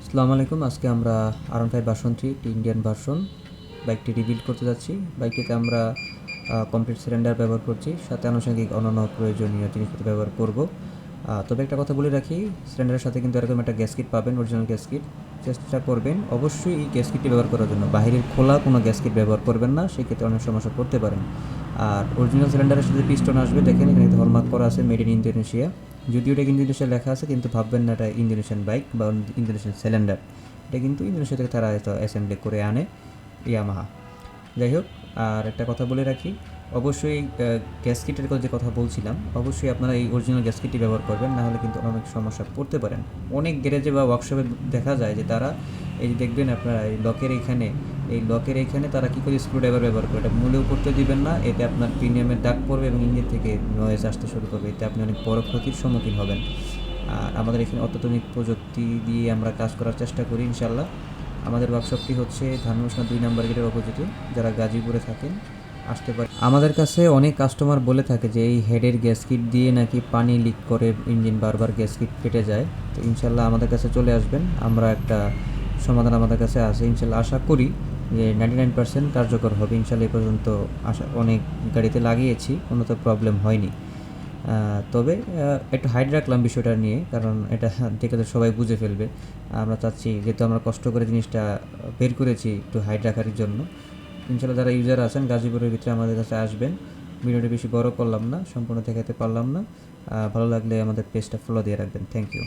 আসসালামু আলাইকুম। আজকে আমরা R15 ভার্সন 3 একটি ইন্ডিয়ান ভার্সন বাইকটি রিবিল্ড করতে যাচ্ছি। বাইকটিতে আমরা কমপ্লিট সিলিন্ডার ব্যবহার করছি, সাথে আনুষঙ্গিক অন্যান্য প্রয়োজনীয় জিনিসপত্র ব্যবহার করব। তবে একটা কথা বলে রাখি, সিলিন্ডারের সাথে কিন্তু এরকম একটা গ্যাস কিট পাবেন, অরিজিনাল গ্যাস কিট। চেষ্টা করবেন অবশ্যই এই গ্যাস কিটটি ব্যবহার করার জন্য, বাইরের খোলা কোনো গ্যাস কিট ব্যবহার করবেন না, সেক্ষেত্রে অনেক সমস্যা পড়তে পারেন। আর অরিজিনাল সিলিন্ডারের সাথে পিস্টন আসবে, দেখেন এখানে হলমার্ক করা আছে মেড ইন ইন্দোনেশিয়া। যদিও এটা ইন্দোনেশিয়া লেখা আছে, কিন্তু ভাববেন না এটা ইন্দোনেশিয়ান বাইক বা ইন্দোনেশিয়ান সিলিন্ডার। এটা কিন্তু ইন্দোনেশিয়া থেকে তারা হয়তো অ্যাসেম্বলি করে আনে, ইয়ামাহা। যাই হোক, আর একটা কথা বলে রাখি, অবশ্যই গ্যাস কিটের যে কথা বলছিলাম, অবশ্যই আপনারা এই অরিজিনাল গ্যাস কিটটি ব্যবহার করবেন, না হলে কিন্তু অনেক সমস্যা পড়তে পারেন। অনেক গ্যারেজে বা ওয়ার্কশপে দেখা যায় যে তারা এই যে দেখবেন আপনারা এই লকের এইখানে তারা কী করে স্ক্রুড্রাইভার ব্যবহার করে, এটা মূলেও করতে দিবেন না। এতে আপনার প্রিমিয়ামের দাগ পড়বে এবং ইঞ্জিন থেকে নয়েজ আসতে শুরু করবে, এতে আপনি অনেক বড় ক্ষতির সম্মুখীন হবেন। আর আমাদের এখানে অত্যাধুনিক প্রযুক্তি দিয়ে আমরা কাজ করার চেষ্টা করি ইনশাল্লাহ। আমাদের ওয়ার্কশপটি হচ্ছে ধানমন্ডি 2 নম্বর গেটের অপোজিটে। যারা গাজীপুরে থাকেন আসতে পারে। আমাদের কাছে অনেক কাস্টমার বলে থাকে যে এই হেডের গ্যাসকিট দিয়ে নাকি পানি লিক করে, ইঞ্জিন বারবার গ্যাসকিট ফেটে যায়। তো ইনশাল্লাহ আমাদের কাছে চলে আসবেন, আমরা একটা সমাধান আমাদের কাছে আছে ইনশাল্লাহ। আশা করি যে 99% কার্যকর হবে ইনশাল্লাহ। এই পর্যন্ত অনেক গাড়িতে লাগিয়েছি, কোনো তো প্রবলেম হয়নি। তবে একটু হাইড রাখলাম বিষয়টা নিয়ে, কারণ এটা দেখে তো সবাই বুঝে ফেলবে। আমরা চাচ্ছি, যেহেতু আমরা কষ্ট করে জিনিসটা বের করেছি, একটু হাইড রাখার জন্য। ইনশাল্লাহ যারা ইউজার আছেন গাজীপুরের ভিতরে আমাদের কাছে আসবেন। ভিডিওটা বেশি বড় করলাম না, সম্পূর্ণ দেখাতে পারলাম না। ভালো লাগলে আমাদের পেজটা ফলো দিয়ে রাখবেন। Thank you.